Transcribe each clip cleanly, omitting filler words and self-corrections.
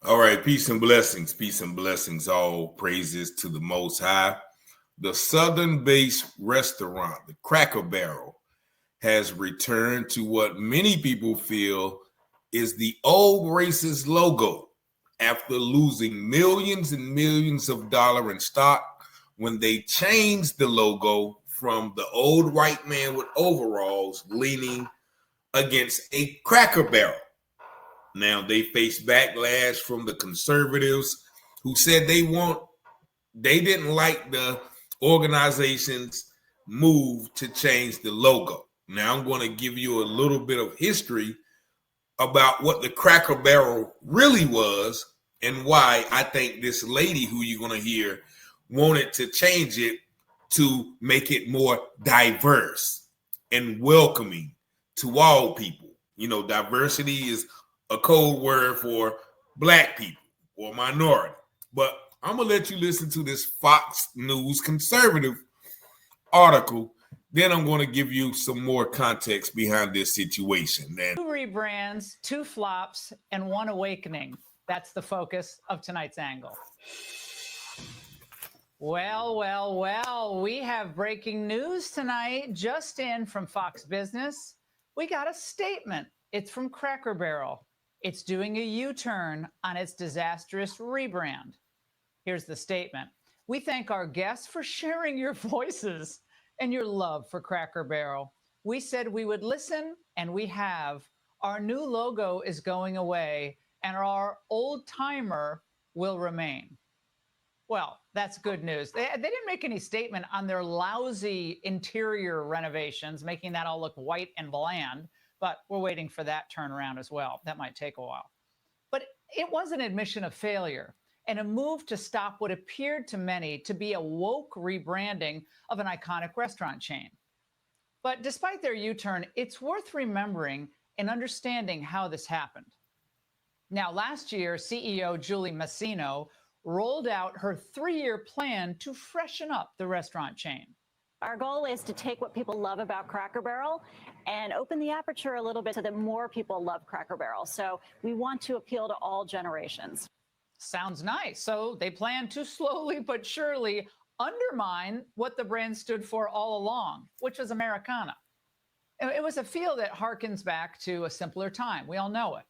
All right, peace and blessings. Peace and blessings. All praises to the Most High. The Southern based restaurant, the Cracker Barrel, has returned to what many people feel is the old racist logo after losing millions and millions of dollars in stock when they changed the logo from the old white man with overalls leaning against a Cracker Barrel. Now they face backlash from the conservatives who said they didn't like the organization's move to change the logo. Now I'm going to give you a little bit of history about what the Cracker Barrel really was and why I think this lady who you're going to hear wanted to change it to make it more diverse and welcoming to all people. You know, diversity is a code word for black people or minority. But I'm going to let you listen to this Fox News conservative article. Then I'm going to give you some more context behind this situation. Two rebrands, two flops, and one awakening. That's the focus of tonight's angle. Well, we have breaking news tonight, just in from Fox Business. We got a statement. It's from Cracker Barrel. It's doing a U-turn on its disastrous rebrand. Here's the statement. We thank our guests for sharing your voices and your love for Cracker Barrel. We said we would listen, and we have. Our new logo is going away, and our old timer will remain. Well, that's good news. They didn't make any statement on their lousy interior renovations, making that all look white and bland, but we're waiting for that turnaround as well. That might take a while. But it was an admission of failure and a move to stop what appeared to many to be a woke rebranding of an iconic restaurant chain. But despite their U-turn, it's worth remembering and understanding how this happened. Now, last year, CEO Julie Masino rolled out her 3-year plan to freshen up the restaurant chain. Our goal is to take what people love about Cracker Barrel and open the aperture a little bit so that more people love Cracker Barrel. So we want to appeal to all generations. Sounds nice. So they plan to slowly but surely undermine what the brand stood for all along, which was Americana. It was a feel that harkens back to a simpler time. We all know it.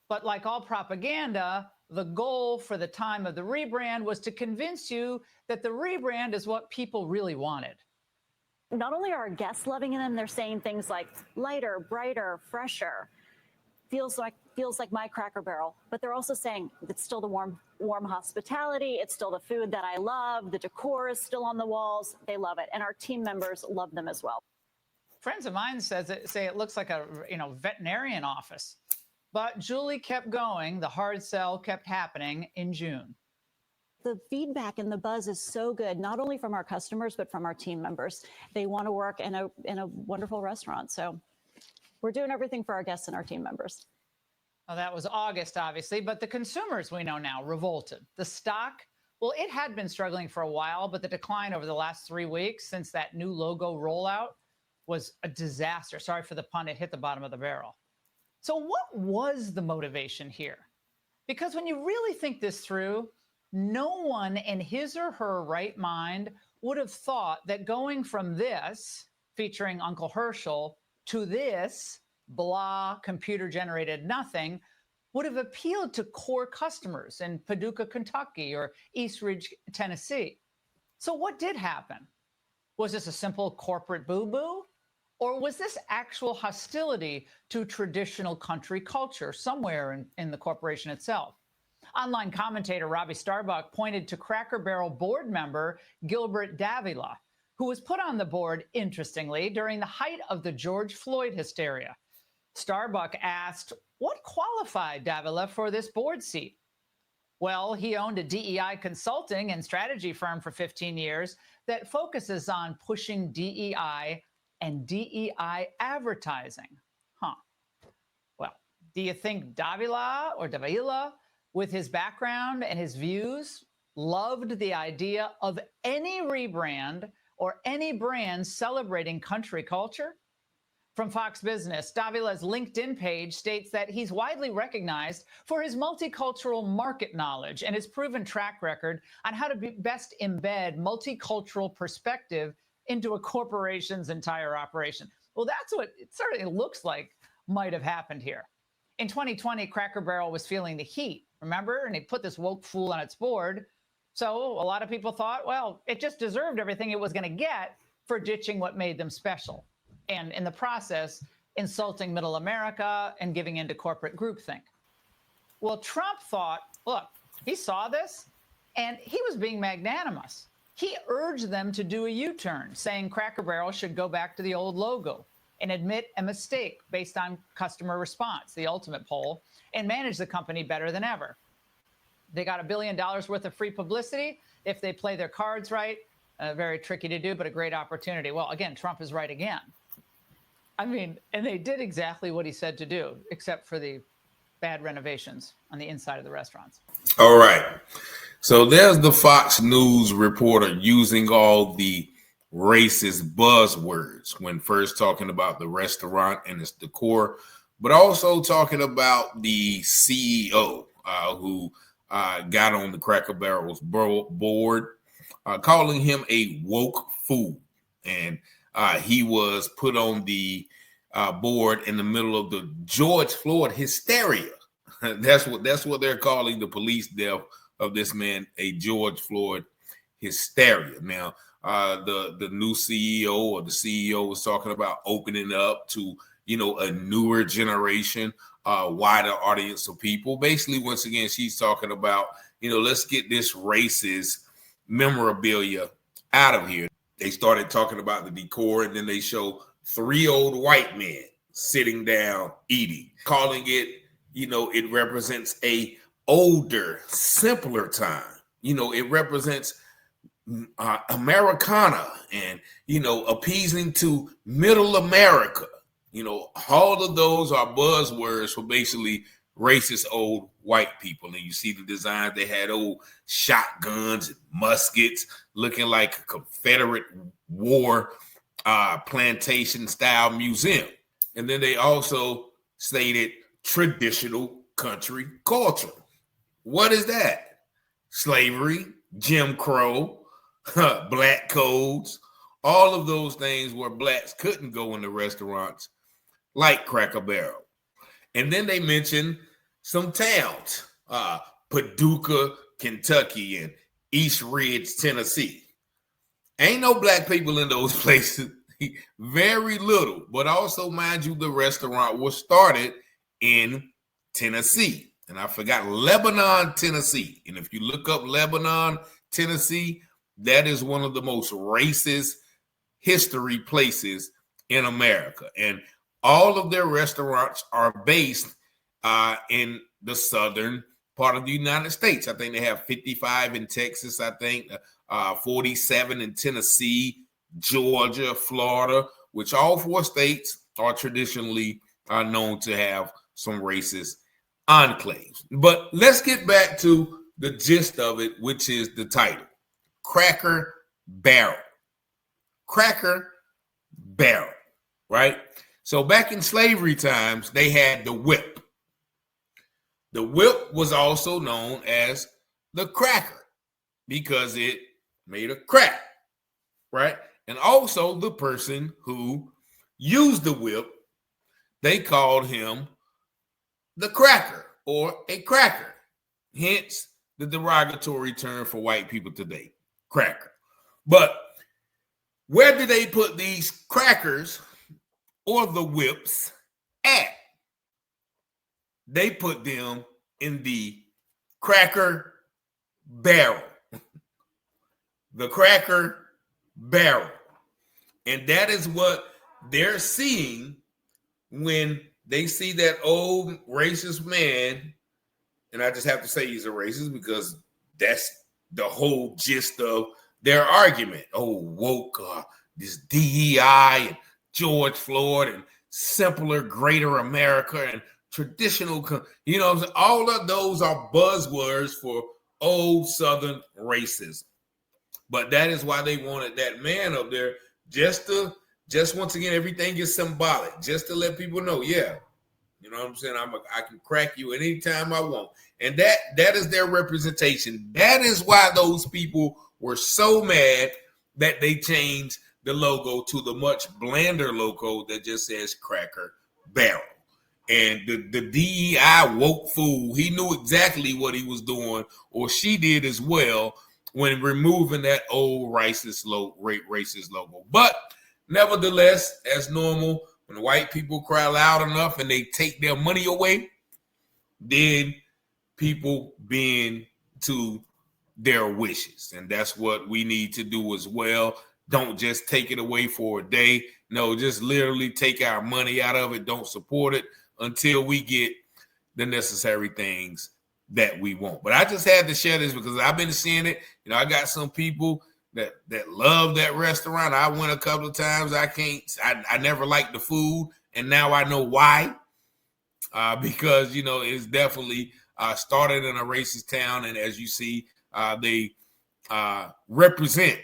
But like all propaganda, the goal for the time of the rebrand was to convince you that the rebrand is what people really wanted. Not only are our guests loving them, they're saying things like lighter, brighter, fresher, feels like my Cracker Barrel, but they're also saying it's still the warm hospitality, it's still the food that I love, the decor is still on the walls, they love it, and our team members love them as well. Friends of mine say it looks like a veterinarian office. But Julie kept going. The hard sell kept happening in June. The feedback and the buzz is so good, not only from our customers, but from our team members. They want to work in a wonderful restaurant. So we're doing everything for our guests and our team members. Well, that was August, obviously, but the consumers we know now revolted. The stock, well, it had been struggling for a while, but the decline over the last 3 weeks since that new logo rollout was a disaster. Sorry for the pun, it hit the bottom of the barrel. So what was the motivation here? Because when you really think this through, no one in his or her right mind would have thought that going from this, featuring Uncle Herschel, to this, blah, computer-generated nothing, would have appealed to core customers in Paducah, Kentucky, or East Ridge, Tennessee. So what did happen? Was this a simple corporate boo-boo? Or was this actual hostility to traditional country culture somewhere in the corporation itself? Online commentator Robbie Starbuck pointed to Cracker Barrel board member Gilbert Davila, who was put on the board, interestingly, during the height of the George Floyd hysteria. Starbuck asked, what qualified Davila for this board seat? Well, he owned a DEI consulting and strategy firm for 15 years that focuses on pushing DEI and DEI advertising. Well, do you think Davila, with his background and his views, loved the idea of any rebrand or any brand celebrating country culture? From Fox Business, Davila's LinkedIn page states that he's widely recognized for his multicultural market knowledge and his proven track record on how to best embed multicultural perspective into a corporation's entire operation. Well, that's what it certainly looks like might have happened here. In 2020, Cracker Barrel was feeling the heat, remember? And he put this woke fool on its board. So a lot of people thought, well, it just deserved everything it was going to get for ditching what made them special. And in the process, insulting middle America and giving into corporate groupthink. Well, Trump thought, look, he saw this and he was being magnanimous. He urged them to do a U-turn, saying Cracker Barrel should go back to the old logo and admit a mistake based on customer response, the ultimate poll, and manage the company better than ever. They got $1 billion worth of free publicity if they play their cards right. Very tricky to do, but a great opportunity. Well, again, Trump is right again. I mean, and they did exactly what he said to do, except for the bad renovations on the inside of the restaurants. All right. So there's the Fox News reporter using all the racist buzzwords when first talking about the restaurant and its decor, but also talking about the CEO who got on the Cracker Barrel's board, calling him a woke fool. And he was put on the board in the middle of the George Floyd hysteria. That's what they're calling the police death of this man, a George Floyd hysteria. Now, the new CEO or the CEO was talking about opening up to, a newer generation, wider audience of people. Basically, once again, she's talking about, let's get this racist memorabilia out of here. They started talking about the decor, and then they show 3 old white men sitting down eating, calling it, it represents a older, simpler time. It represents Americana and, appeasing to middle America. All of those are buzzwords for basically racist old white people. And you see the designs, they had old shotguns and muskets looking like a Confederate war plantation style museum. And then they also stated traditional country culture. What is that? Slavery, Jim Crow, black codes, all of those things where blacks couldn't go into restaurants like Cracker Barrel. And then they mentioned some towns, Paducah, Kentucky, and East Ridge, Tennessee. Ain't no black people in those places, very little. But also, mind you, the restaurant was started in Tennessee. And I forgot Lebanon, Tennessee. And if you look up Lebanon, Tennessee, that is one of the most racist history places in America. And all of their restaurants are based in the southern part of the United States. I think they have 55 in Texas, 47 in Tennessee, Georgia, Florida, which all 4 states are traditionally known to have some racist enclaves. But let's get back to the gist of it, which is the title, Cracker Barrel. Cracker Barrel, right? So back in slavery times, they had the whip. The whip was also known as the cracker because it made a crack, right? And also the person who used the whip, they called him the cracker or a cracker. Hence the derogatory term for white people today, cracker. But where did they put these crackers or the whips at? They put them in the Cracker Barrel. The Cracker Barrel. And that is what they're seeing when they see that old racist man. And I just have to say he's a racist because that's the whole gist of their argument. Oh, woke, this DEI and George Floyd and simpler, greater America and traditional, all of those are buzzwords for old Southern racism. But that is why they wanted that man up there, just to Just once again, everything is symbolic, just to let people know, yeah, you know what I'm saying? I can crack you anytime I want. And that is their representation. That is why those people were so mad that they changed the logo to the much blander logo that just says Cracker Barrel. And the DEI woke fool, he knew exactly what he was doing, or she did as well, when removing that old racist logo. But nevertheless, as normal, when white people cry loud enough and they take their money away, then people bend to their wishes. And that's what we need to do as well. Don't just take it away for a day. No, just literally take our money out of it. Don't support it until we get the necessary things that we want. But I just had to share this because I've been seeing it. You know, I got some people that love that restaurant. I went a couple of times. I never liked the food, and now I know why. Because, you know, it's definitely started in a racist town, and as you see, they represent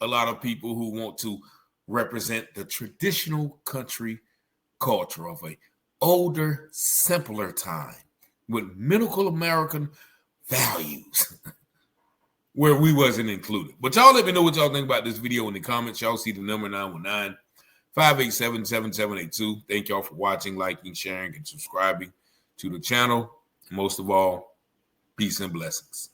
a lot of people who want to represent the traditional country culture of a older, simpler time with middle American values where we wasn't included. But y'all let me know what y'all think about this video in the comments. Y'all see the number 919-587-7782. Thank y'all for watching, liking, sharing, and subscribing to the channel. Most of all, peace and blessings.